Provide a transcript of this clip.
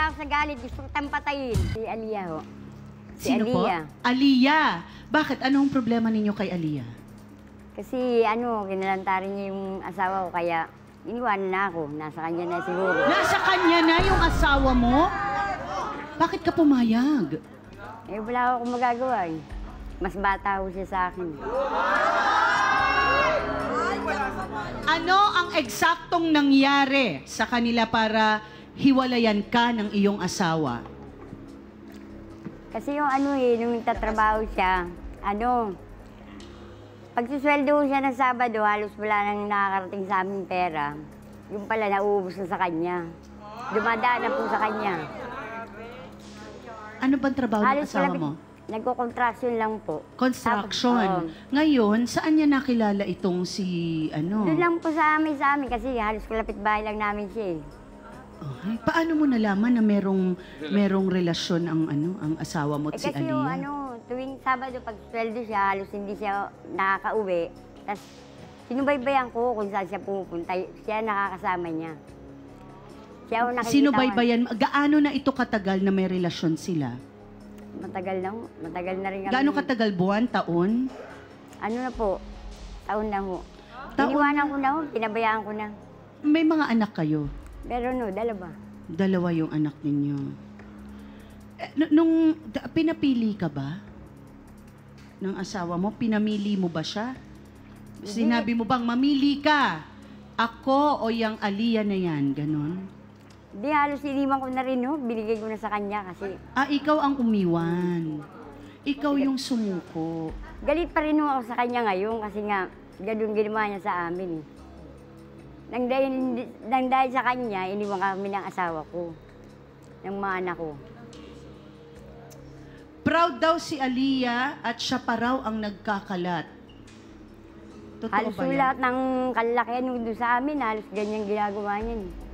ako sa galit, gusto ko tayong patayin. Si Aliyah ho. Si Sino po? Aliyah. Aliyah. Bakit? Anong problema ninyo kay Aliyah? Kasi kinalantarin niya yung asawa ko, kaya iniwanan na ako. Nasa kanya na siguro. Nasa kanya na yung asawa mo? Bakit ka pumayag? Eh, wala akong magagawa eh. Mas bata ho siya sa akin. Ano ang eksaktong nangyari sa kanila para hiwalayan ka ng iyong asawa? Kasi yung nung nagtatrabaho siya, pagsusweldo siya ng Sabado, halos wala nang nakakarating sa aming pera. Yung pala, nauubos na sa kanya. Dumadaan na po sa kanya. Ano bang trabaho ng asawa mo? Nagko-contraction lang po. Construction. Ngayon, saan niya nakilala itong si Doon lang po sa amin kasi halos kalapit bahay lang namin siya eh. Okay. Paano mo nalaman na merong relasyon ang asawa mo at si Kasi Aliyah? tuwing Sabado pag sweldo siya, halos hindi siya nakakauwi. Tapos sinubaybayan ko kung saan siya pupunta. Siya nakakasama niya. Siya nakikita Sinubaybayan? Gaano na ito katagal na may relasyon sila? Matagal na rin kami. Gaano katagal? Buwan? Taon? Na po, taon na ho. Taon Iniwanan ko na ho, pinabayaan ko na. May mga anak kayo? Pero dalawa. Dalawa yung anak ninyo. Pinapili ka ba? Ng asawa mo? Pinamili mo ba siya? Sinabi mo bang mamili ka? Ako o yung Aliyah na yan? Ganon? Di halos iniwan ko na rin ho, binigay ko na sa kanya kasi. Ikaw ang umiwan. Ikaw yung sumuko. Galit pa rin ho ako sa kanya ngayon kasi nga, ganun ginawa niya sa amin eh. Nang dahil sa kanya, iniwan kami ng asawa ko, ng mga anak ko. Proud daw si Aliyah at siya pa raw ang nagkakalat. Totoo Halos ba yan? lahat ng kalakihan doon sa amin, halos ganyan ginagawa niya eh.